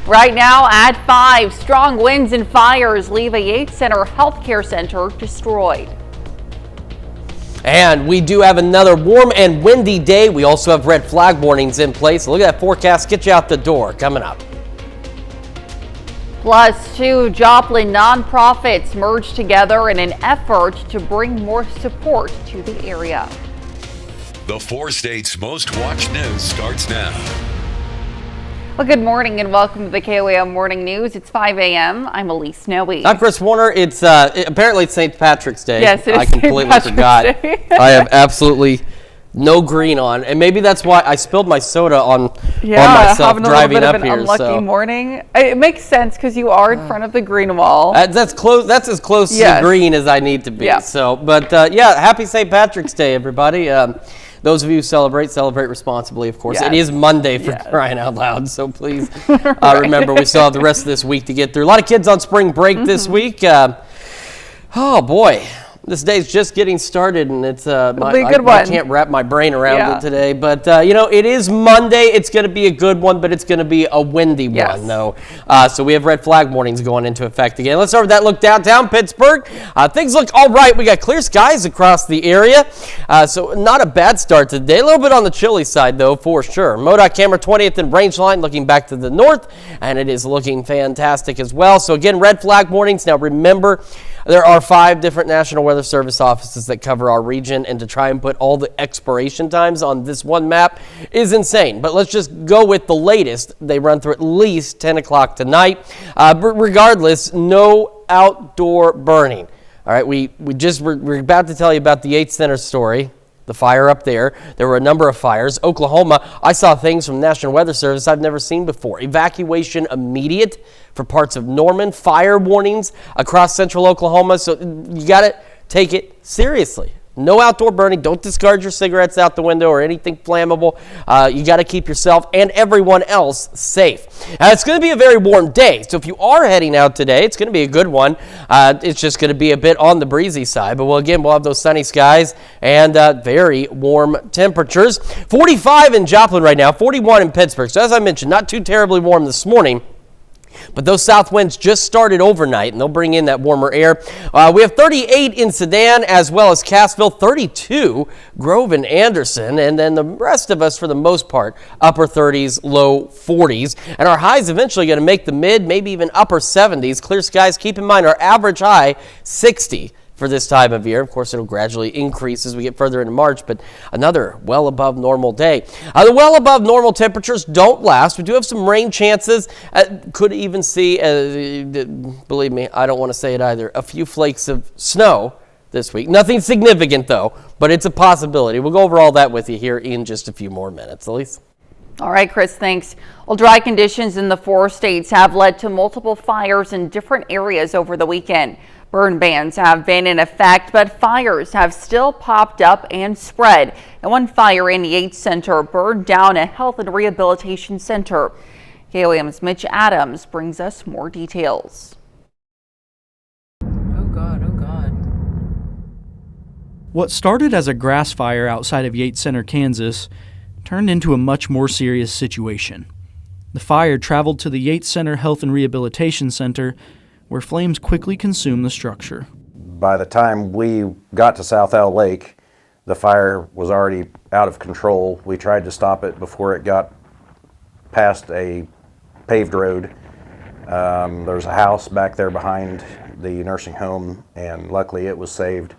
Right now at 5, strong winds and fires leave a Yates Center Healthcare Center destroyed. And we do have another warm and windy day. We also have red flag warnings in place. Look at that forecast. Get you out the door. Coming up. Plus, 2 Joplin nonprofits merged together in an effort to bring more support to the area. The 4 states' most watched news starts now. Well, good morning and welcome to the KOAM Morning News. It's 5 a.m. I'm Elise Snowy. I'm Chris Warner. It's apparently it's St. Patrick's Day. Yes, it is. I completely forgot. I have absolutely no green on, and maybe that's why I spilled my soda on myself having driving a little up bit of an here. unlucky morning. It makes sense because you are in front of the green wall. That's close. That's as close to green as I need to be. Yeah. So, but happy St. Patrick's Day, everybody. Those of you who celebrate responsibly, of course. Yes. It is Monday for crying out loud, so please remember we still have the rest of this week to get through. A lot of kids on spring break this week. Oh, boy. This day's just getting started, and it's I can't wrap my brain around it today. But, it is Monday. It's going to be a good one, but it's going to be a windy one, though. So we have red flag warnings going into effect again. Let's start with that look downtown Pittsburgh. Things look all right. We got clear skies across the area, so not a bad start to the day. A little bit on the chilly side, though, for sure. MoDOT camera 20th and Rangeline looking back to the north, and it is looking fantastic as well. So, again, red flag warnings. Now, remember, there are 5 different National Weather Service offices that cover our region, and to try and put all the expiration times on this one map is insane. But let's just go with the latest. They run through at least 10 o'clock tonight. But regardless, no outdoor burning. All right, we're about to tell you about the Yates Center story. The fire up there. There were a number of fires. Oklahoma, I saw things from National Weather Service I've never seen before. Evacuation immediate for parts of Norman. Fire warnings across central Oklahoma. So you got to take it seriously. No outdoor burning. Don't discard your cigarettes out the window or anything flammable. You got to keep yourself and everyone else safe. It's going to be a very warm day. So if you are heading out today, it's going to be a good one. It's just going to be a bit on the breezy side. But we'll have those sunny skies and very warm temperatures. 45 in Joplin right now, 41 in Pittsburgh. So as I mentioned, not too terribly warm this morning. But those south winds just started overnight, and they'll bring in that warmer air. We have 38 in Sedan as well as Cassville, 32 Grove and Anderson, and then the rest of us, for the most part, upper 30s, low 40s. And our highs eventually going to make the mid, maybe even upper 70s. Clear skies, keep in mind our average high, 60. For this time of year. Of course, it'll gradually increase as we get further into March, but another well above normal day. The well above normal temperatures don't last. We do have some rain chances. Could even see, believe me, I don't want to say it either, a few flakes of snow this week. Nothing significant, though, but it's a possibility. We'll go over all that with you here in just a few more minutes. Elise? All right, Chris, thanks. Well, dry conditions in the 4 states have led to multiple fires in different areas over the weekend. Burn bans have been in effect, but fires have still popped up and spread. And one fire in the Yates Center burned down a health and rehabilitation center. KOAM's Mitch Adams brings us more details. Oh God. What started as a grass fire outside of Yates Center, Kansas, turned into a much more serious situation. The fire traveled to the Yates Center Health and Rehabilitation Center, where flames quickly consumed the structure. By the time we got to South Owl Lake, the fire was already out of control. We tried to stop it before it got past a paved road. There's a house back there behind the nursing home, and luckily it was saved.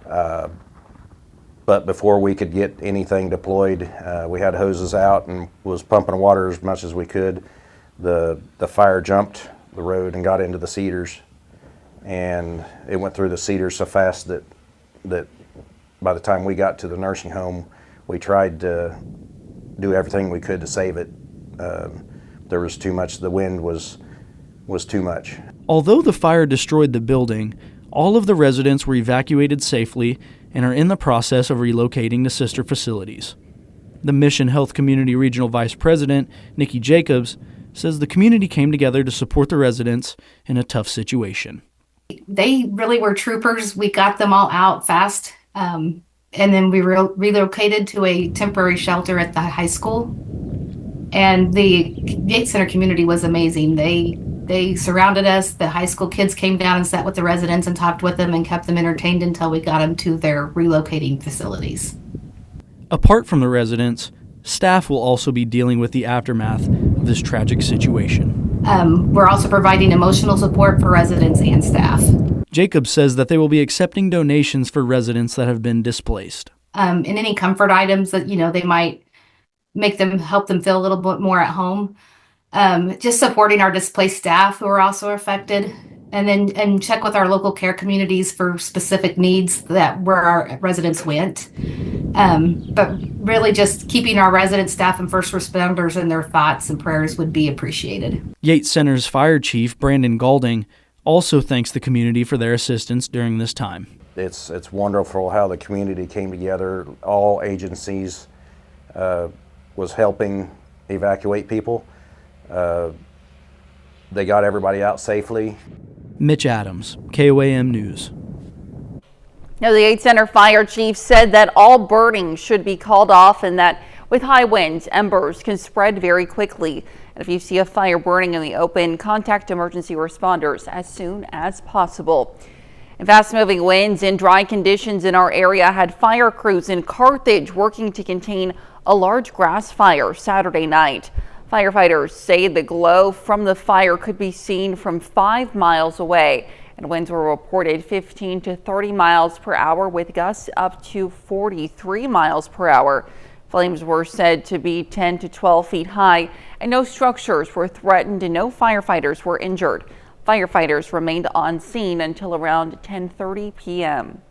But before we could get anything deployed, we had hoses out and was pumping water as much as we could. The fire jumped the road and got into the cedars, and it went through the cedars so fast that by the time we got to the nursing home, we tried to do everything we could to save it. There was too much. The wind was too much. Although the fire destroyed the building, all of the residents were evacuated safely and are in the process of relocating to sister facilities. The Mission Health Community Regional Vice President, Nikki Jacobs, says the community came together to support the residents in a tough situation. They really were troopers. We got them all out fast, and then we relocated to a temporary shelter at the high school. And the Yates Center community was amazing. They surrounded us. The high school kids came down and sat with the residents and talked with them and kept them entertained until we got them to their relocating facilities. Apart from the residents, staff will also be dealing with the aftermath of this tragic situation. We're also providing emotional support for residents and staff. Jacob says that they will be accepting donations for residents that have been displaced. And any comfort items that, they might help them feel a little bit more at home. Just supporting our displaced staff who are also affected, and check with our local care communities for specific needs where our residents went. But really just keeping our resident staff and first responders in their thoughts and prayers would be appreciated. Yates Center's Fire Chief, Brandon Galding, also thanks the community for their assistance during this time. It's wonderful how the community came together. All agencies was helping evacuate people. They got everybody out safely. Mitch Adams, KOAM News. Now, the Yates Center Fire Chief said that all burning should be called off and that with high winds, embers can spread very quickly. And if you see a fire burning in the open, contact emergency responders as soon as possible. And fast-moving winds and dry conditions in our area had fire crews in Carthage working to contain a large grass fire Saturday night. Firefighters say the glow from the fire could be seen from 5 miles away, and winds were reported 15 to 30 miles per hour with gusts up to 43 miles per hour. Flames were said to be 10 to 12 feet high, and no structures were threatened and no firefighters were injured. Firefighters remained on scene until around 10:30 p.m.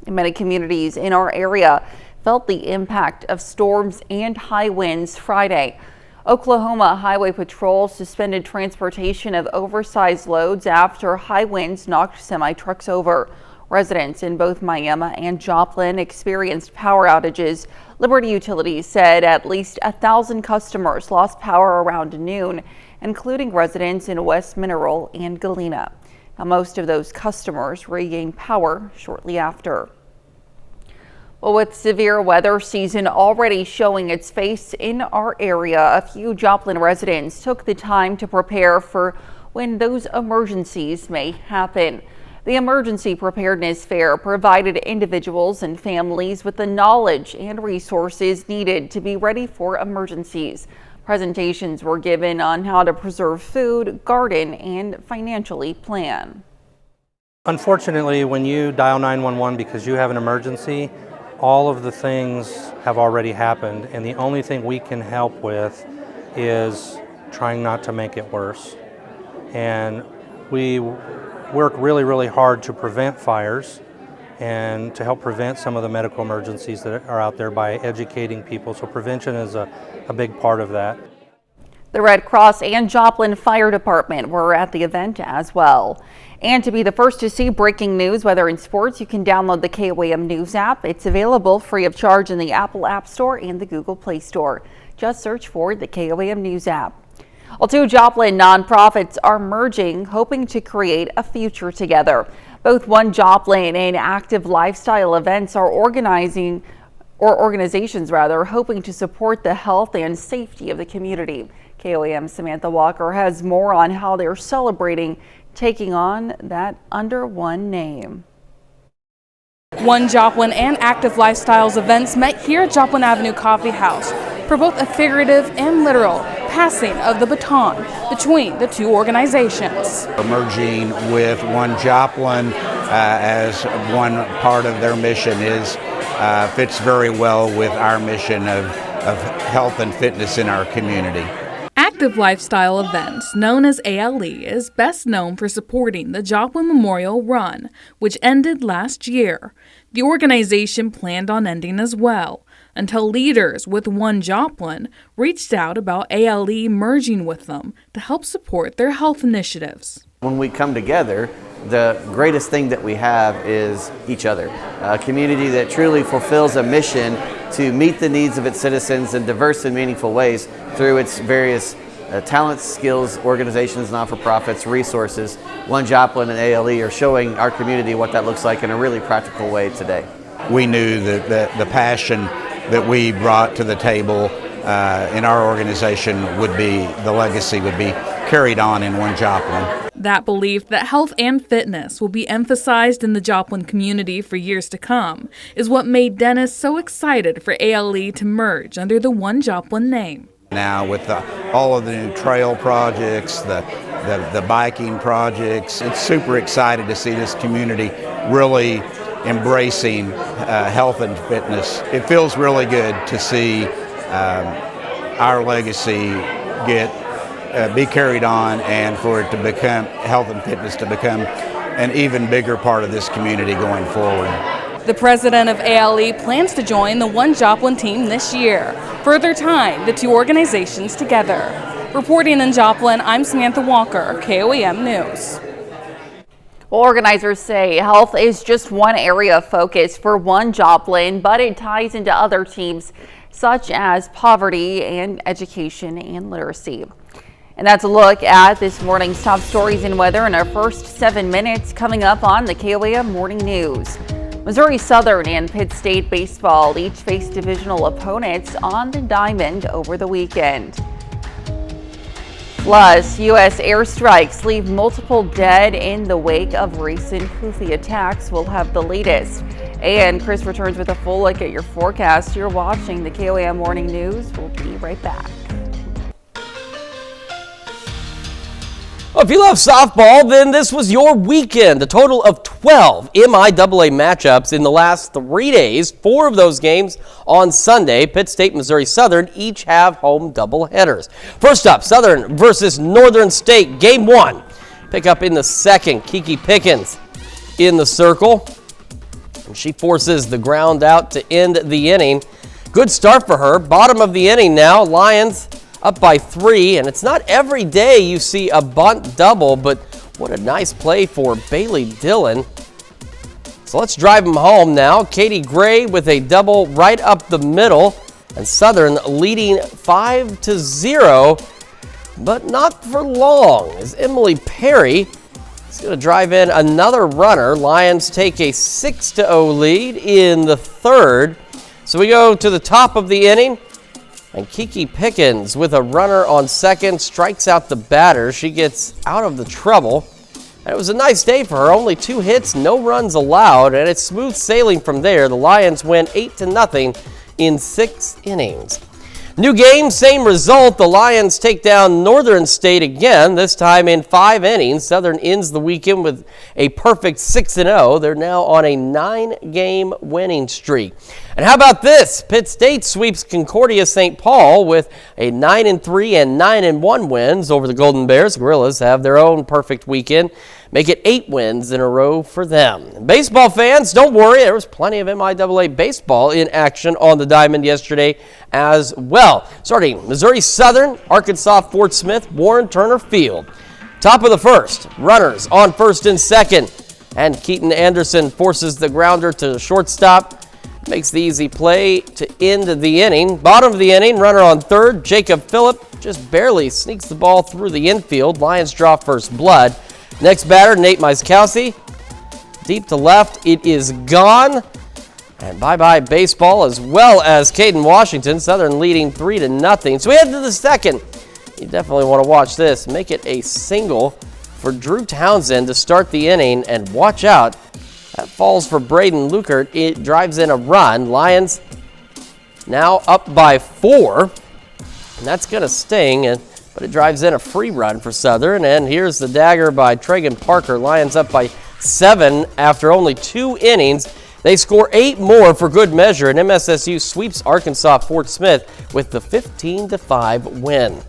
Many communities in our area felt the impact of storms and high winds Friday. Oklahoma Highway Patrol suspended transportation of oversized loads after high winds knocked semi-trucks over. Residents in both Miami and Joplin experienced power outages. Liberty Utilities said at least 1,000 customers lost power around noon, including residents in West Mineral and Galena. Now, most of those customers regained power shortly after. Well, with severe weather season already showing its face in our area, a few Joplin residents took the time to prepare for when those emergencies may happen. The Emergency Preparedness Fair provided individuals and families with the knowledge and resources needed to be ready for emergencies. Presentations were given on how to preserve food, garden, and financially plan. Unfortunately, when you dial 911 because you have an emergency, all of the things have already happened, and the only thing we can help with is trying not to make it worse. And we work really, really hard to prevent fires and to help prevent some of the medical emergencies that are out there by educating people. So prevention is a big part of that. The Red Cross and Joplin Fire Department were at the event as well. And to be the first to see breaking news, whether in sports, you can download the KOAM News app. It's available free of charge in the Apple App Store and the Google Play Store. Just search for the KOAM News app. Well, 2 Joplin nonprofits are merging, hoping to create a future together. Both One Joplin and Active Lifestyle Events are organizations hoping to support the health and safety of the community. KOAM's Samantha Walker has more on how they're celebrating taking on that under one name. One Joplin and Active Lifestyles Events met here at Joplin Avenue Coffee House for both a figurative and literal passing of the baton between the two organizations. Merging with One Joplin as one part of their mission fits very well with our mission of health and fitness in our community. Active Lifestyle Events, known as ALE, is best known for supporting the Joplin Memorial Run, which ended last year. The organization planned on ending as well, until leaders with One Joplin reached out about ALE merging with them to help support their health initiatives. When we come together, the greatest thing that we have is each other. A community that truly fulfills a mission to meet the needs of its citizens in diverse and meaningful ways through its various talents, skills, organizations, not-for-profits, resources. One Joplin and ALE are showing our community what that looks like in a really practical way today. We knew that the passion that we brought to the table in our organization the legacy would be carried on in One Joplin. That belief that health and fitness will be emphasized in the Joplin community for years to come is what made Dennis so excited for ALE to merge under the One Joplin name. Now with all of the new trail projects, the biking projects, it's super excited to see this community really embracing health and fitness. It feels really good to see our legacy be carried on, and for it to become health and fitness to become an even bigger part of this community going forward. The president of ALE plans to join the One Joplin team this year, further tying the two organizations together. Reporting in Joplin, I'm Samantha Walker, KOAM News. Well, organizers say health is just one area of focus for One Joplin, but it ties into other teams such as poverty and education and literacy. And that's a look at this morning's top stories and weather in our first 7 minutes coming up on the KOAM Morning News. Missouri Southern and Pitt State baseball each faced divisional opponents on the diamond over the weekend. Plus, U.S. airstrikes leave multiple dead in the wake of recent Houthi attacks. We'll have the latest. And Chris returns with a full look at your forecast. You're watching the KOAM Morning News. We'll be right back. Well, if you love softball, then this was your weekend. A total of 12 MIAA matchups in the last 3 days. 4 of those games on Sunday. Pitt State, Missouri Southern each have home doubleheaders. First up, Southern versus Northern State, Game 1. Pick up in the second, Kiki Pickens in the circle. And she forces the ground out to end the inning. Good start for her. Bottom of the inning now, Lions up by 3, and it's not every day you see a bunt double, but what a nice play for Bailey Dillon. So let's drive them home now. Katie Gray with a double right up the middle, and Southern leading 5-0, but not for long, as Emily Perry is going to drive in another runner. Lions take a 6-0 lead in the third. So we go to the top of the inning. And Kiki Pickens with a runner on second strikes out the batter. She gets out of the trouble. And it was a nice day for her. Only 2 hits, no runs allowed, and it's smooth sailing from there. The Lions win 8-0 in 6 innings. New game, same result. The Lions take down Northern State again, this time in 5 innings. Southern ends the weekend with a perfect 6-0. They're now on a 9-game winning streak. And how about this? Pitt State sweeps Concordia St. Paul with a 9-3 and 9-1 wins over the Golden Bears. Gorillas have their own perfect weekend. Make it 8 wins in a row for them. Baseball fans, don't worry. There was plenty of MIAA baseball in action on the diamond yesterday as well. Starting Missouri Southern, Arkansas Fort Smith, Warren Turner Field. Top of the first, runners on first and second. And Keaton Anderson forces the grounder to shortstop. Makes the easy play to end the inning. Bottom of the inning, runner on third. Jacob Phillip just barely sneaks the ball through the infield. Lions draw first blood. Next batter, Nate Myskowski. Deep to left, it is gone. And bye-bye baseball, as well as Caden Washington. Southern leading 3-0. So we head to the second. You definitely want to watch this. Make it a single for Drew Townsend to start the inning. And watch out. That falls for Braden Lukert. It drives in a run. Lions now up by 4. And that's going to sting. But it drives in a free run for Southern. And here's the dagger by Tragan Parker. Lions up by 7 after only 2 innings. They score 8 more for good measure. And MSSU sweeps Arkansas Fort Smith with the 15-5 win.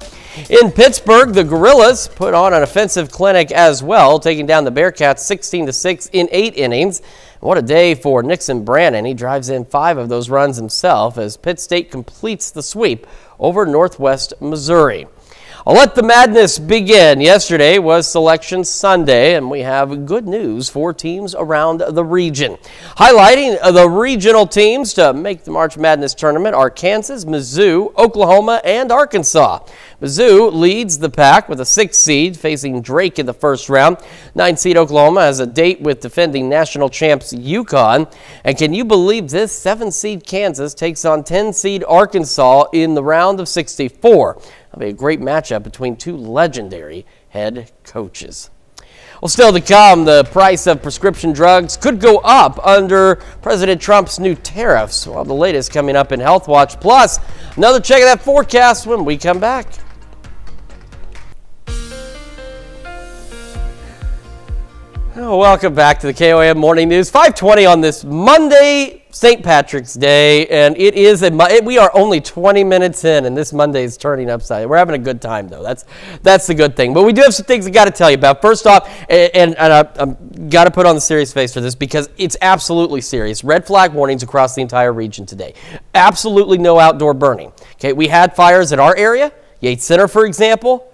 In Pittsburgh, the Gorillas put on an offensive clinic as well, taking down the Bearcats 16-6 in 8 innings. What a day for Nixon Brannon. He drives in 5 of those runs himself as Pitt State completes the sweep over Northwest Missouri. I'll let the madness begin. Yesterday was Selection Sunday, and we have good news for teams around the region. Highlighting the regional teams to make the March Madness tournament are Kansas, Mizzou, Oklahoma, and Arkansas. Mizzou leads the pack with a 6 seed facing Drake in the first round. 9 seed Oklahoma has a date with defending national champs UConn. And can you believe this? 7 seed Kansas takes on 10 seed Arkansas in the round of 64. That'll be a great matchup between two legendary head coaches. Well, still to come, the price of prescription drugs could go up under President Trump's new tariffs. Well, the latest coming up in Health Watch. Plus, another check of that forecast when we come back. Oh, welcome back to the KOAM Morning News. 5:20 on this Monday, St. Patrick's Day, and it is we are only 20 minutes in, and this Monday is turning upside. We're having a good time, though. That's the good thing. But we do have some things I got to tell you about. First off, and I'm got to put on the serious face for this because it's absolutely serious. Red flag warnings across the entire region today. Absolutely no outdoor burning. Okay, we had fires in our area, Yates Center, for example.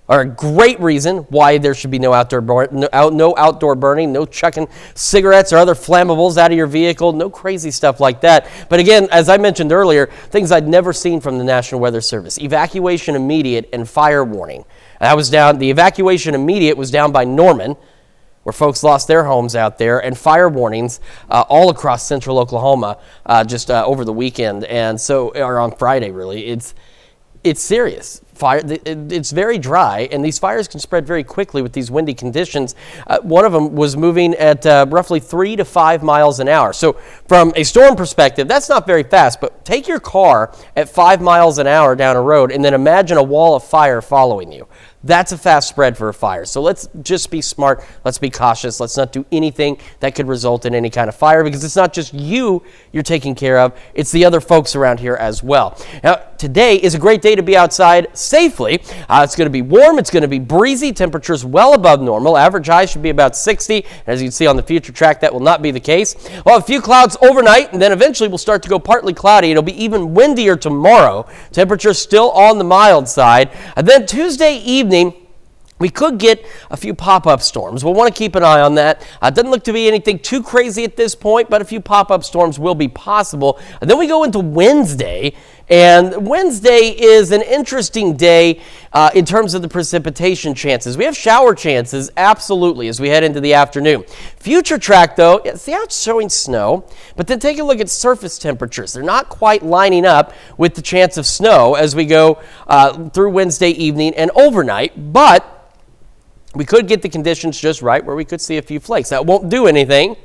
Are a great reason why there should be no outdoor burning, no chucking cigarettes or other flammables out of your vehicle, no crazy stuff like that. But again, as I mentioned earlier, things I'd never seen from the National Weather Service: evacuation immediate and fire warning. That was down. The evacuation immediate was down by Norman, where folks lost their homes out there, and fire warnings all across central Oklahoma just over the weekend, and so or on Friday. Really, it's serious. Fire, it's very dry, and these fires can spread very quickly with these windy conditions. One of them was moving at roughly 3 to 5 miles an hour. So from a storm perspective, that's not very fast, but take your car at 5 miles an hour down a road and then imagine a wall of fire following you. That's a fast spread for a fire. So let's just be smart. Let's be cautious. Let's not do anything that could result in any kind of fire, because it's not just you're taking care of. It's the other folks around here as well. Now, today is a great day to be outside safely. It's going to be warm. It's going to be breezy. Temperatures well above normal. Average high should be about 60. As you can see on the future track, that will not be the case. We'll have a few clouds overnight, and then eventually we'll start to go partly cloudy. It'll be even windier tomorrow. Temperatures still on the mild side. And then Tuesday evening, we could get a few pop-up storms. We'll want to keep an eye on that. It doesn't look to be anything too crazy at this point, but a few pop-up storms will be possible. And then we go into Wednesday, and Wednesday is an interesting day in terms of the precipitation chances. We have shower chances, absolutely, as we head into the afternoon. Future track, though, see how it's showing snow, but then take a look at surface temperatures. They're not quite lining up with the chance of snow as we go through Wednesday evening and overnight, but we could get the conditions just right where we could see a few flakes. That won't do anything,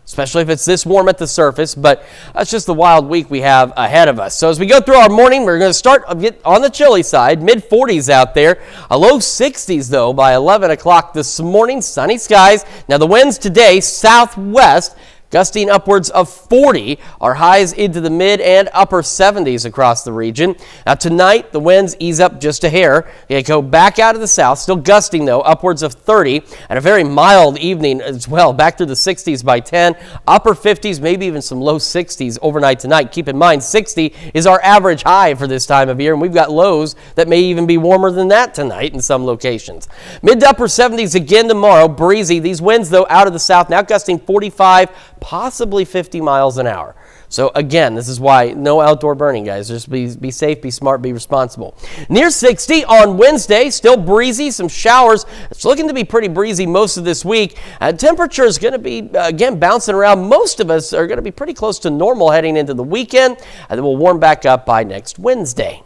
especially if it's this warm at the surface, but that's just the wild week we have ahead of us. So as we go through our morning, we're going to start on the chilly side, mid-40s out there, a low 60s though by 11 o'clock this morning, sunny skies. Now the winds today, southwest, gusting upwards of 40, our highs into the mid and upper 70s across the region. Now tonight, the winds ease up just a hair. They go back out of the south, still gusting though, upwards of 30, and a very mild evening as well, back to the 60s by 10, upper 50s, maybe even some low 60s overnight tonight. Keep in mind, 60 is our average high for this time of year, and we've got lows that may even be warmer than that tonight in some locations. Mid to upper 70s again tomorrow, breezy. These winds though out of the south, now gusting 45, possibly 50 miles an hour. So again, this is why no outdoor burning, guys. Just be safe, be smart, be responsible. Near 60 on Wednesday, still breezy, some showers. It's looking to be pretty breezy most of this week. Temperature is going to be, again, bouncing around. Most of us are going to be pretty close to normal heading into the weekend, and then we'll warm back up by next Wednesday.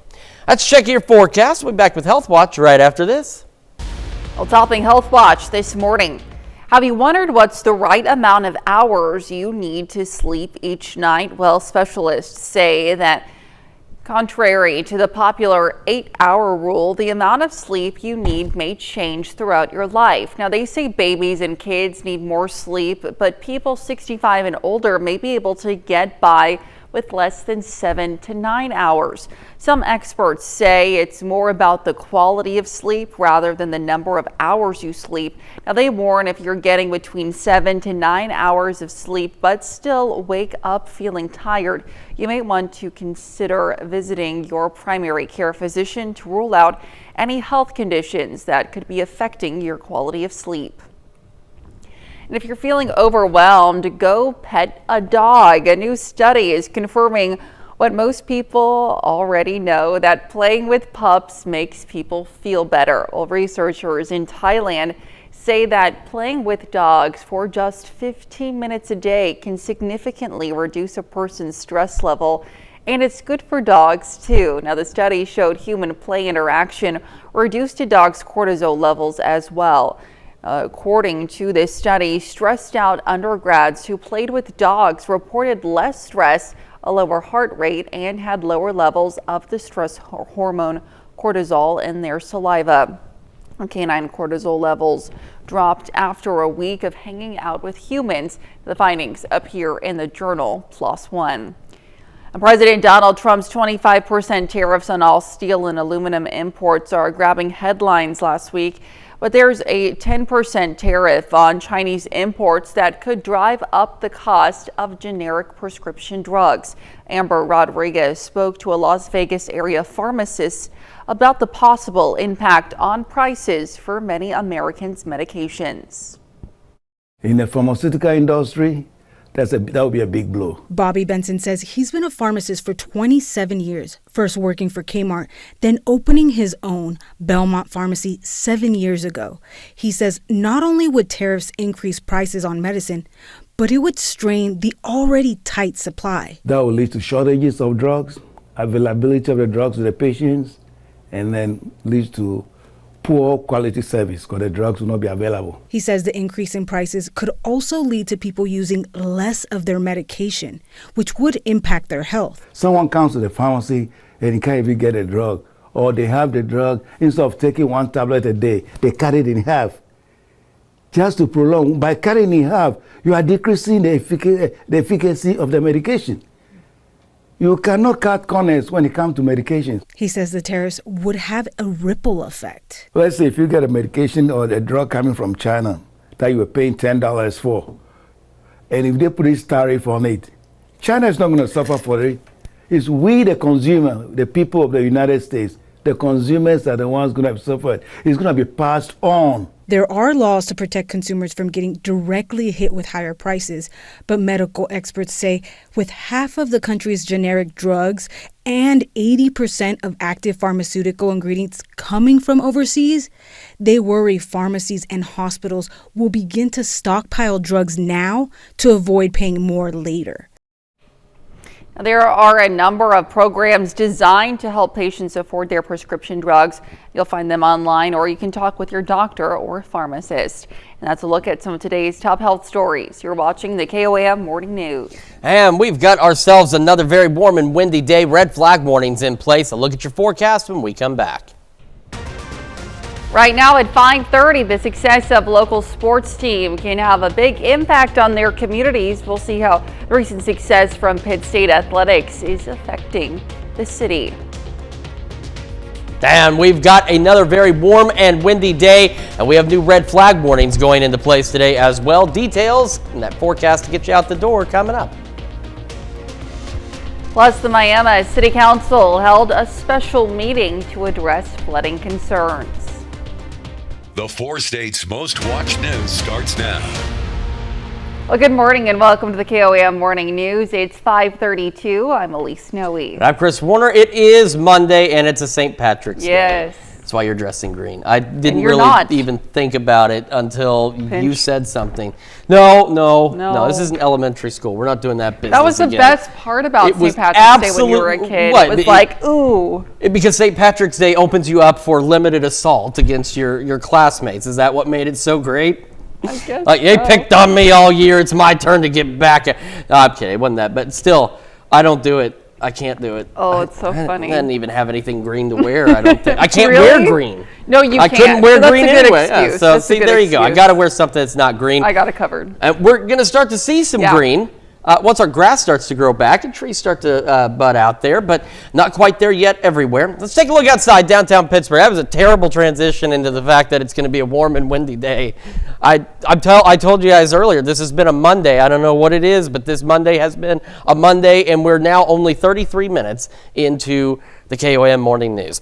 Let's check your forecast. We'll be back with Health Watch right after this. Well, topping Health Watch this morning. Have you wondered what's the right amount of hours you need to sleep each night? Well, specialists say that contrary to the popular 8-hour rule, the amount of sleep you need may change throughout your life. Now, they say babies and kids need more sleep, but people 65 and older may be able to get by with less than 7 to 9 hours. Some experts say it's more about the quality of sleep rather than the number of hours you sleep. Now, they warn if you're getting between 7 to 9 hours of sleep but still wake up feeling tired, you may want to consider visiting your primary care physician to rule out any health conditions that could be affecting your quality of sleep. And if you're feeling overwhelmed, go pet a dog. A new study is confirming What most people already know, that playing with pups makes people feel better. Well, researchers in Thailand say that playing with dogs for just 15 minutes a day can significantly reduce a person's stress level, and it's good for dogs too. Now, the study showed human play interaction reduced a dog's cortisol levels as well. According to this study, stressed out undergrads who played with dogs reported less stress, a lower heart rate, and had lower levels of the stress hormone cortisol in their saliva. Canine cortisol levels dropped after a week of hanging out with humans. The findings appear in the journal PLOS ONE. President Donald Trump's 25% tariffs on all steel and aluminum imports are grabbing headlines last week. But there's a 10% tariff on Chinese imports that could drive up the cost of generic prescription drugs. Amber Rodriguez spoke to a Las Vegas area pharmacist about the possible impact on prices for many Americans' medications. In the pharmaceutical industry, that would be a big blow. Bobby Benson says he's been a pharmacist for 27 years, first working for Kmart, then opening his own Belmont Pharmacy 7 years ago. He says not only would tariffs increase prices on medicine, but it would strain the already tight supply. That will lead to shortages of drugs, availability of the drugs to the patients, and then leads to poor quality service because the drugs will not be available. He says the increase in prices could also lead to people using less of their medication, which would impact their health. Someone comes to the pharmacy and he can't even get a drug, or they have the drug, instead of taking one tablet a day, they cut it in half. Just to prolong, by cutting in half, you are decreasing the efficacy of the medication. You cannot cut corners when it comes to medications. He says the tariffs would have a ripple effect. Let's say if you get a medication or a drug coming from China that you were paying $10 for, and if they put this tariff on it, China is not going to suffer for it. It's we, the consumer, the people of the United States, the consumers are the ones going to suffer it. It's going to be passed on. There are laws to protect consumers from getting directly hit with higher prices, but medical experts say with half of the country's generic drugs and 80% of active pharmaceutical ingredients coming from overseas, they worry pharmacies and hospitals will begin to stockpile drugs now to avoid paying more later. There are a number of programs designed to help patients afford their prescription drugs. You'll find them online, or you can talk with your doctor or pharmacist. And that's a look at some of today's top health stories. You're watching the KOAM Morning News. And we've got ourselves another very warm and windy day. Red flag warnings in place. A look at your forecast when we come back. Right now at 5:30, the success of local sports team can have a big impact on their communities. We'll see how the recent success from Pitt State Athletics is affecting the city. And we've got another very warm and windy day, and we have new red flag warnings going into place today as well. Details in that forecast to get you out the door coming up. Plus, the Miami City Council held a special meeting to address flooding concerns. The 4 states' most watched news starts now. Well, good morning and welcome to the KOAM Morning News. It's 5:32. I'm Elise Snowy. I'm Chris Warner. It is Monday and it's a St. Patrick's Day. Yes. That's why you're dressing green. I didn't you're really not. even think about it until Pinch. you said something. No, this isn't elementary school. We're not doing that business That was the again. best part about It was St. Patrick's Day when you were a absolute- kid. what? It was like, ooh. Because St. Patrick's Day opens you up for limited assault against your classmates. Is that what made it so great? I guess Like, they so. picked on me all year. It's my turn to get back. No, I'm kidding. It wasn't that. But still, I don't do it. I can't do it. Oh, it's so funny. I didn't even have anything green to wear. I don't think. I can't Really? wear green. No, you I can't. couldn't wear So that's green a good anyway. Yeah, excuse. so That's a see, good there you go. I excuse. got to wear something that's not green. I got it covered. And we're going to start to see some green once our grass starts to grow back and trees start to bud out there, but not quite there yet everywhere. Let's take a look outside downtown Pittsburgh. That was a terrible transition into the fact that it's going to be a warm and windy day. I told you guys earlier, this has been a Monday. I don't know what it is, but this Monday has been a Monday, and we're now only 33 minutes into the KOAM Morning News.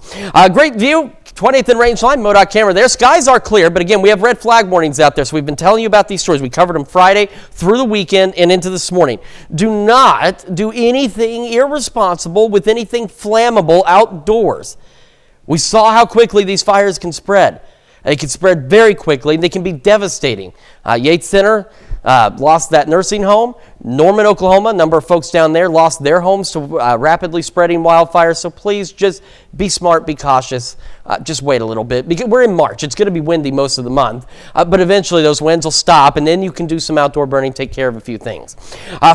Great view 20th and Rangeline, MoDOT camera there. Skies are clear, but again, we have red flag warnings out there, so we've been telling you about these stories. We covered them Friday through the weekend and into this morning. Do not do anything irresponsible with anything flammable outdoors. We saw how quickly these fires can spread. They can spread very quickly. They can be devastating. Yates Center lost that nursing home. Norman, Oklahoma, a number of folks down there lost their homes to rapidly spreading wildfires. So please just be smart, be cautious. Just wait a little bit because we're in March. It's going to be windy most of the month, but eventually those winds will stop, and then you can do some outdoor burning, take care of a few things.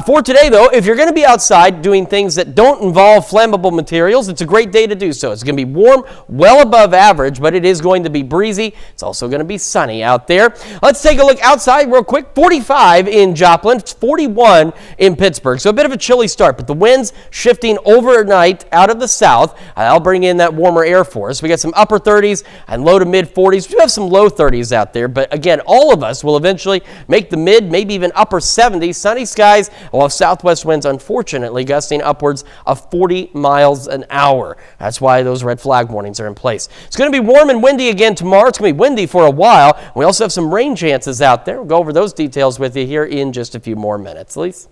For today, though, if you're going to be outside doing things that don't involve flammable materials, it's a great day to do so. It's going to be warm, well above average, but it is going to be breezy. It's also going to be sunny out there. Let's take a look outside real quick. 45 in Joplin, 41 in Pittsburgh. So a bit of a chilly start, but the winds shifting overnight out of the south. I'll bring in that warmer air for us. We got some upper 30s and low to mid 40s. We do have some low 30s out there, but again, all of us will eventually make the mid, maybe even upper 70s. Sunny skies, while southwest winds, unfortunately, gusting upwards of 40 miles an hour. That's why those red flag warnings are in place. It's going to be warm and windy again tomorrow. It's going to be windy for a while. We also have some rain chances out there. We'll go over those details with you here in just a few more minutes. Lise?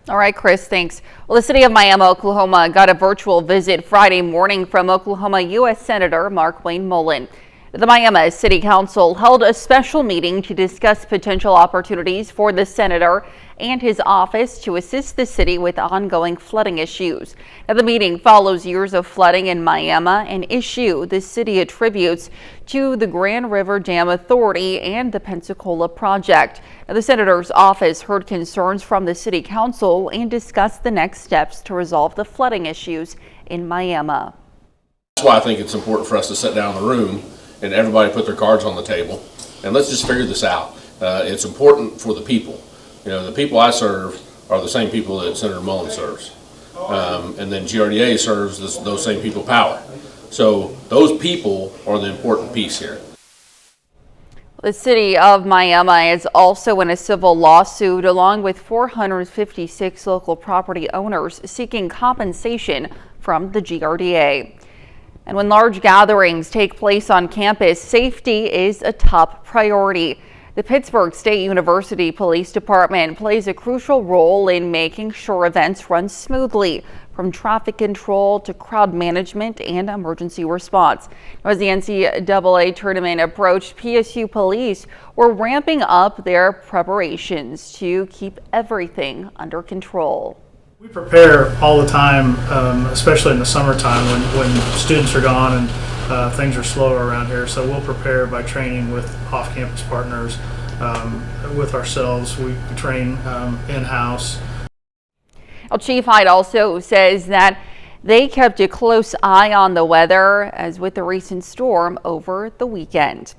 All right, Chris, thanks. Well, the city of Miami, Oklahoma got a virtual visit Friday morning from Oklahoma U.S. Senator Mark Wayne Mullen. The Miami City Council held a special meeting to discuss potential opportunities for the senator and his office to assist the city with ongoing flooding issues. Now, the meeting follows years of flooding in Miami, an issue the city attributes to the Grand River Dam Authority and the Pensacola project. Now, the senator's office heard concerns from the city council and discussed the next steps to resolve the flooding issues in Miami. That's why I think it's important for us to sit down in the room and everybody put their cards on the table and let's just figure this out. It's important for the people. You know, the people I serve are the same people that Senator Mullen serves. And then GRDA serves those same people power. So those people are the important piece here. The city of Miami is also in a civil lawsuit along with 456 local property owners seeking compensation from the GRDA. And when large gatherings take place on campus, safety is a top priority. The Pittsburgh State University Police Department plays a crucial role in making sure events run smoothly, from traffic control to crowd management and emergency response. As the NCAA tournament approached, PSU police were ramping up their preparations to keep everything under control. We prepare all the time, especially in the summertime when students are gone and things are slower around here. So we'll prepare by training with off-campus partners, with ourselves. We train in-house. Well, Chief Hyde also says that they kept a close eye on the weather, as with the recent storm over the weekend.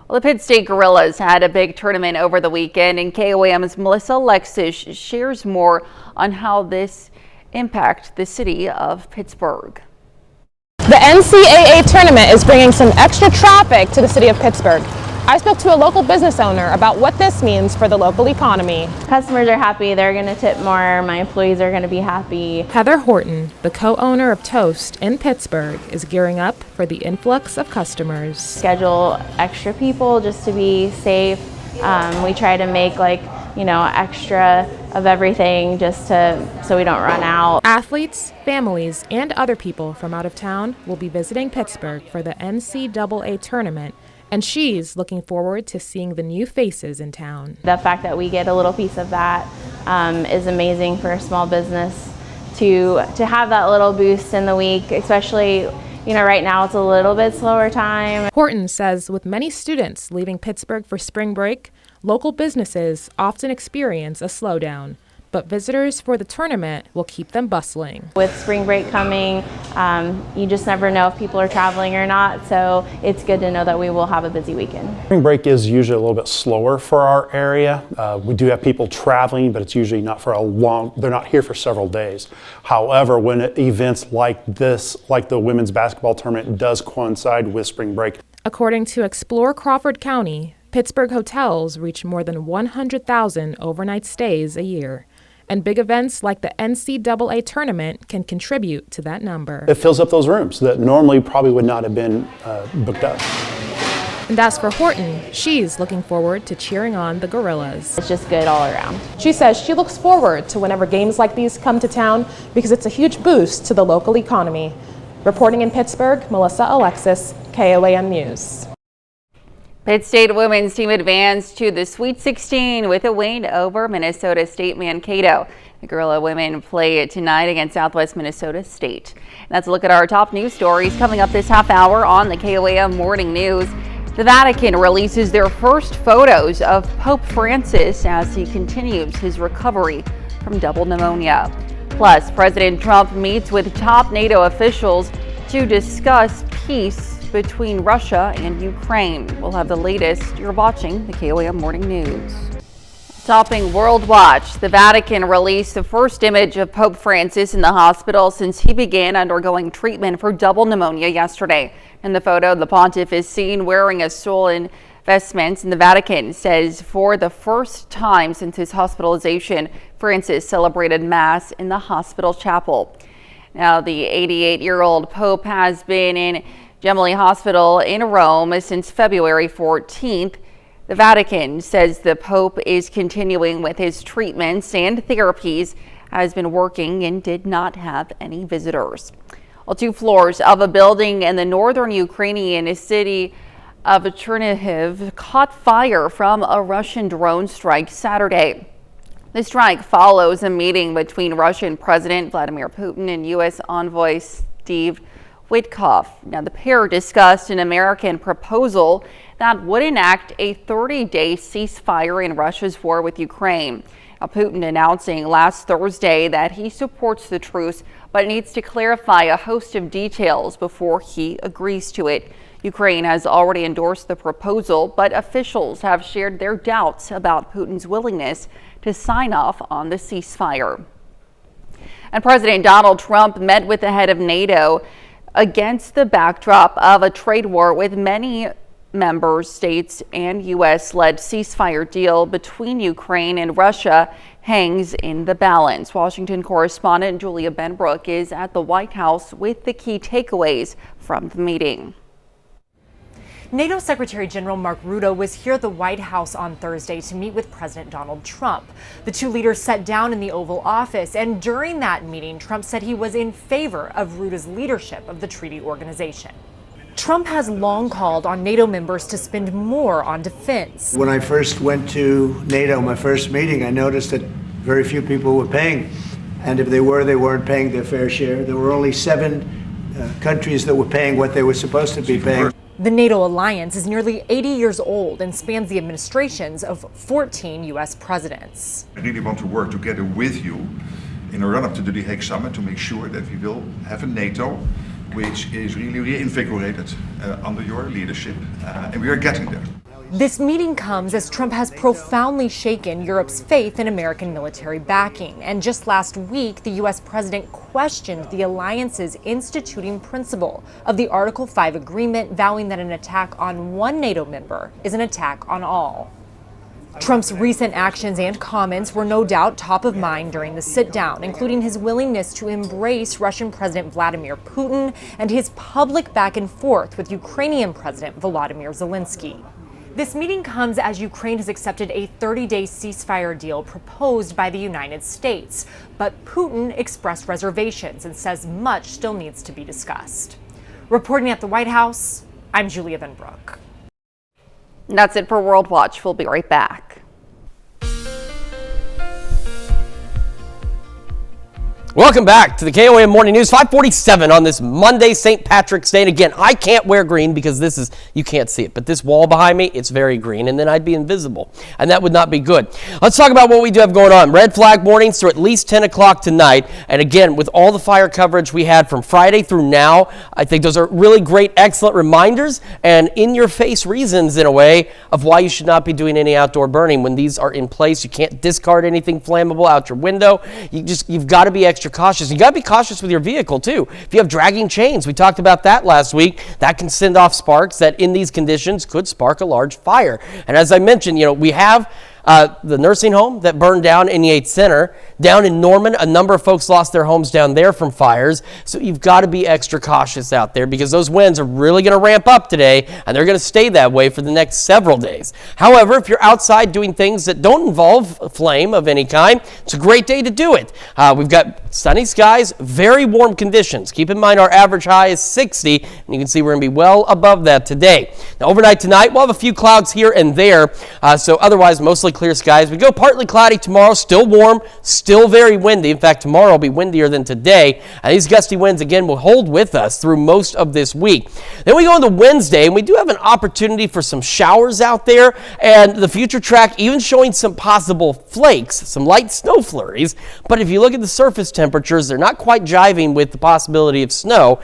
Well, the Pitt State Gorillas had a big tournament over the weekend, and KOAM's Melissa Alexis shares more on how this impacts the city of Pittsburgh. The NCAA tournament is bringing some extra traffic to the city of Pittsburgh. I spoke to a local business owner about what this means for the local economy. Customers are happy, they're going to tip more, my employees are going to be happy. Heather Horton, the co-owner of Toast in Pittsburgh, is gearing up for the influx of customers. Schedule extra people just to be safe. We try to make extra of everything just so we don't run out. Athletes, families, and other people from out of town will be visiting Pittsburgh for the NCAA tournament, and she's looking forward to seeing the new faces in town. The fact that we get a little piece of that is amazing for a small business to have that little boost in the week, especially right now it's a little bit slower time. Horton says with many students leaving Pittsburgh for spring break, local businesses often experience a slowdown, but visitors for the tournament will keep them bustling. With spring break coming, you just never know if people are traveling or not, so it's good to know that we will have a busy weekend. Spring break is usually a little bit slower for our area. We do have people traveling, but it's usually not for they're not here for several days. However, when events like this, like the women's basketball tournament, does coincide with spring break. According to Explore Crawford County, Pittsburgh hotels reach more than 100,000 overnight stays a year. And big events like the NCAA tournament can contribute to that number. It fills up those rooms that normally probably would not have been booked up. And as for Horton, she's looking forward to cheering on the Gorillas. It's just good all around. She says she looks forward to whenever games like these come to town because it's a huge boost to the local economy. Reporting in Pittsburgh, Melissa Alexis, KOAM News. Pitt State women's team advanced to the Sweet 16 with a win over Minnesota State Mankato. The Gorilla women play tonight against Southwest Minnesota State. That's a look at our top news stories coming up this half hour on the KOAM Morning News. The Vatican releases their first photos of Pope Francis as he continues his recovery from double pneumonia. Plus, President Trump meets with top NATO officials to discuss peace between Russia and Ukraine. We'll have the latest. You're watching the KOAM Morning News. Topping World Watch, the Vatican released the first image of Pope Francis in the hospital since he began undergoing treatment for double pneumonia yesterday. In the photo, the pontiff is seen wearing a stolen vestments, and the Vatican says for the first time since his hospitalization, Francis celebrated Mass in the hospital chapel. Now, the 88-year-old Pope has been in Gemelli Hospital in Rome since February 14th. The Vatican says the Pope is continuing with his treatments and therapies, has been working and did not have any visitors. Well, 2 floors of a building in the northern Ukrainian city of Chernihiv caught fire from a Russian drone strike Saturday. The strike follows a meeting between Russian President Vladimir Putin and U.S. envoy Steve Witkoff. Now, the pair discussed an American proposal that would enact a 30-day ceasefire in Russia's war with Ukraine. Now, Putin announcing last Thursday that he supports the truce, but needs to clarify a host of details before he agrees to it. Ukraine has already endorsed the proposal, but officials have shared their doubts about Putin's willingness to sign off on the ceasefire. And President Donald Trump met with the head of NATO against the backdrop of a trade war with many member states and U.S.-led ceasefire deal between Ukraine and Russia hangs in the balance. Washington correspondent Julia Benbrook is at the White House with the key takeaways from the meeting. NATO Secretary General Mark Rutte was here at the White House on Thursday to meet with President Donald Trump. The 2 leaders sat down in the Oval Office, and during that meeting, Trump said he was in favor of Rutte's leadership of the treaty organization. Trump has long called on NATO members to spend more on defense. When I first went to NATO, my first meeting, I noticed that very few people were paying. And if they were, they weren't paying their fair share. There were only 7 countries that were paying what they were supposed to be paying. The NATO alliance is nearly 80 years old and spans the administrations of 14 U.S. presidents. I really want to work together with you in a run-up to the Hague summit to make sure that we will have a NATO which is really reinvigorated under your leadership, and we are getting there. This meeting comes as Trump has profoundly shaken Europe's faith in American military backing. And just last week, the U.S. president questioned the alliance's instituting principle of the Article 5 agreement, vowing that an attack on one NATO member is an attack on all. Trump's recent actions and comments were no doubt top of mind during the sit-down, including his willingness to embrace Russian President Vladimir Putin and his public back and forth with Ukrainian President Volodymyr Zelensky. This meeting comes as Ukraine has accepted a 30-day ceasefire deal proposed by the United States, but Putin expressed reservations and says much still needs to be discussed. Reporting at the White House, I'm Julia Benbrook. And that's it for World Watch. We'll be right back. Welcome back to the KOAM Morning News, 5:47 on this Monday, St. Patrick's Day. And again, I can't wear green because this is, you can't see it, but this wall behind me, it's very green, and then I'd be invisible, and that would not be good. Let's talk about what we do have going on. Red flag warnings through at least 10 o'clock tonight. And again, with all the fire coverage we had from Friday through now, I think those are really great, excellent reminders and in-your-face reasons, in a way, of why you should not be doing any outdoor burning. When these are in place, you can't discard anything flammable out your window. You've got to be extra cautious. You got to be cautious with your vehicle too. If you have dragging chains, we talked about that last week, that can send off sparks that in these conditions could spark a large fire. And as I mentioned, we have The nursing home that burned down in Yates Center. Down in Norman, a number of folks lost their homes down there from fires. So you've got to be extra cautious out there because those winds are really going to ramp up today, and they're going to stay that way for the next several days. However, if you're outside doing things that don't involve a flame of any kind, it's a great day to do it. We've got sunny skies, very warm conditions. Keep in mind our average high is 60, and you can see we're going to be well above that today. Now, overnight tonight, we'll have a few clouds here and there, so otherwise mostly clear skies. We go partly cloudy tomorrow, still warm, still very windy. In fact, tomorrow will be windier than today. These gusty winds, again, will hold with us through most of this week. Then we go into Wednesday, and we do have an opportunity for some showers out there, and the future track even showing some possible flakes, some light snow flurries. But if you look at the surface temperatures, they're not quite jiving with the possibility of snow.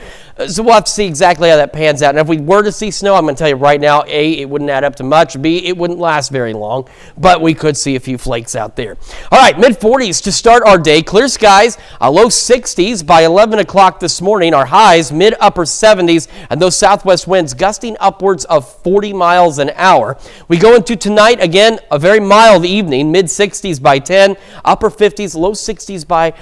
So we'll have to see exactly how that pans out. And if we were to see snow, I'm going to tell you right now, A, it wouldn't add up to much. B, it wouldn't last very long, but we could see a few flakes out there. All right, mid-40s to start our day. Clear skies, low 60s by 11 o'clock this morning. Our highs, mid-upper 70s, and those southwest winds gusting upwards of 40 miles an hour. We go into tonight, again, a very mild evening, mid-60s by 10, upper 50s, low 60s by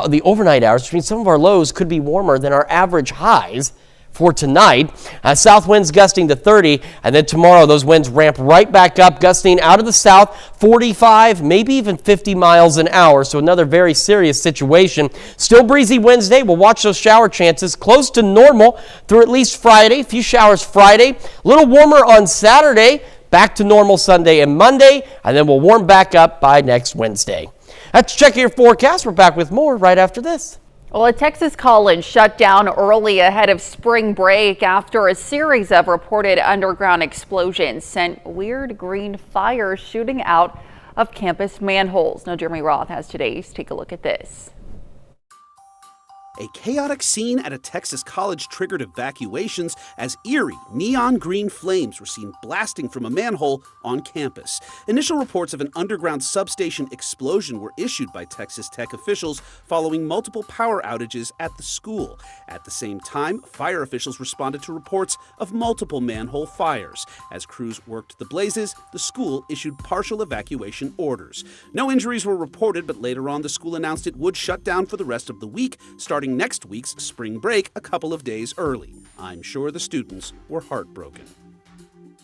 the overnight hours, which means some of our lows could be warmer than our average highs for tonight. South winds gusting to 30, and then tomorrow those winds ramp right back up, gusting out of the south 45, maybe even 50 miles an hour. So another very serious situation. Still breezy Wednesday. We'll watch those shower chances close to normal through at least Friday. A few showers Friday. A little warmer on Saturday. Back to normal Sunday and Monday, and then we'll warm back up by next Wednesday. Let's check your forecast. We're back with more right after this. Well, a Texas college shut down early ahead of spring break after a series of reported underground explosions sent weird green fires shooting out of campus manholes. Now, Jeremy Roth has today's Take a Look at This. A chaotic scene at a Texas college triggered evacuations as eerie neon green flames were seen blasting from a manhole on campus. Initial reports of an underground substation explosion were issued by Texas Tech officials following multiple power outages at the school. At the same time, fire officials responded to reports of multiple manhole fires. As crews worked the blazes, the school issued partial evacuation orders. No injuries were reported, but later on the school announced it would shut down for the rest of the week, starting next week's spring break a couple of days early. I'm sure the students were heartbroken.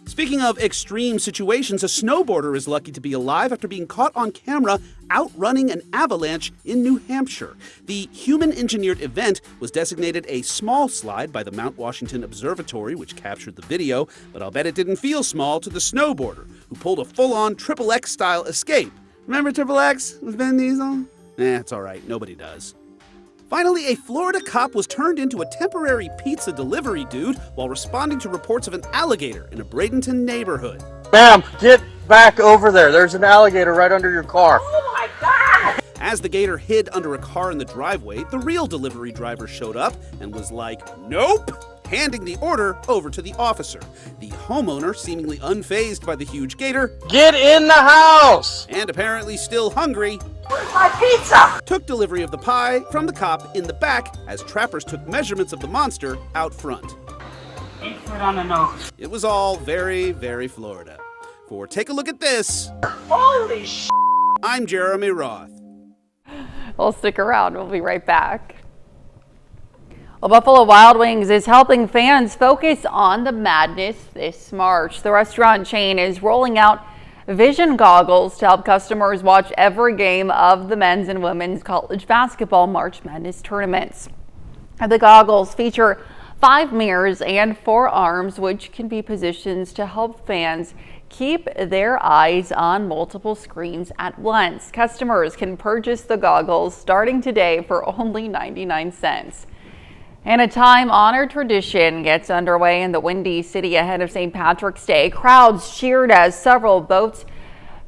Speaking of extreme situations, a snowboarder is lucky to be alive after being caught on camera outrunning an avalanche in New Hampshire. The human-engineered event was designated a small slide by the Mount Washington Observatory, which captured the video, but I'll bet it didn't feel small to the snowboarder, who pulled a full-on Triple X-style escape. Remember Triple X with Vin Diesel? It's all right, nobody does. Finally, a Florida cop was turned into a temporary pizza delivery dude while responding to reports of an alligator in a Bradenton neighborhood. Ma'am, get back over there. There's an alligator right under your car. Oh my God! As the gator hid under a car in the driveway, the real delivery driver showed up and was like, nope! Handing the order over to the officer. The homeowner, seemingly unfazed by the huge gator, get in the house! And apparently still hungry, where's my pizza? Took delivery of the pie from the cop in the back as trappers took measurements of the monster out front. 8 foot on the nose. It was all very, very Florida. For Take a Look at This, holy sh! I'm Jeremy Roth. Well, stick around. We'll be right back. Well, Buffalo Wild Wings is helping fans focus on the madness this March. The restaurant chain is rolling out vision goggles to help customers watch every game of the men's and women's college basketball March Madness tournaments. The goggles feature 5 mirrors and 4 arms, which can be positioned to help fans keep their eyes on multiple screens at once. Customers can purchase the goggles starting today for only 99 cents. And a time-honored tradition gets underway in the Windy City ahead of St. Patrick's Day. Crowds cheered as several boats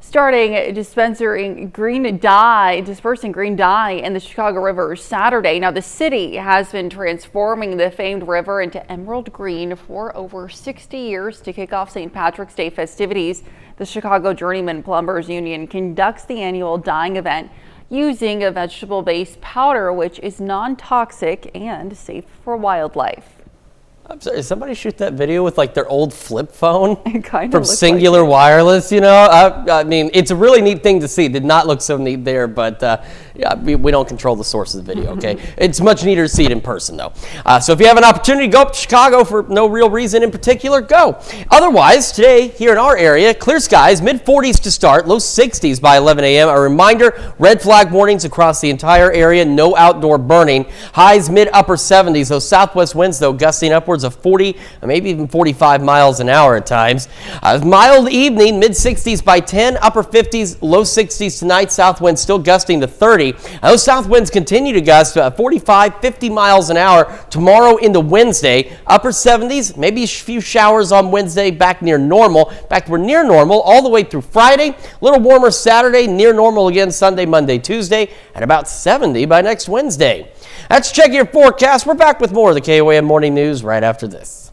starting dispersing green dye in the Chicago River Saturday. Now, the city has been transforming the famed river into emerald green for over 60 years to kick off St. Patrick's Day festivities. The Chicago Journeyman Plumbers Union conducts the annual dyeing event using a vegetable-based powder which is non-toxic and safe for wildlife. I'm sorry, did somebody shoot that video with like their old flip phone from looks Singular Wireless? You know, I mean, it's a really neat thing to see. It did not look so neat there, but yeah, we don't control the source of the video, okay? It's much neater to see it in person, though. So if you have an opportunity to go up to Chicago for no real reason in particular, go. Otherwise, today here in our area, clear skies, mid-40s to start, low 60s by 11 a.m. A reminder, red flag warnings across the entire area, no outdoor burning. Highs mid-upper 70s, those southwest winds, though, gusting upwards of 40, maybe even 45 miles an hour at times. Mild evening, mid-60s by 10, upper 50s, low 60s tonight. South winds still gusting to 30. Those south winds continue to gust 45, 50 miles an hour tomorrow into Wednesday. Upper 70s, maybe a few showers on Wednesday, back near normal. In fact, we're near normal all the way through Friday. A little warmer Saturday, near normal again Sunday, Monday, Tuesday, and about 70 by next Wednesday. That's Check Your Forecast. We're back with more of the KOAM Morning News right after this.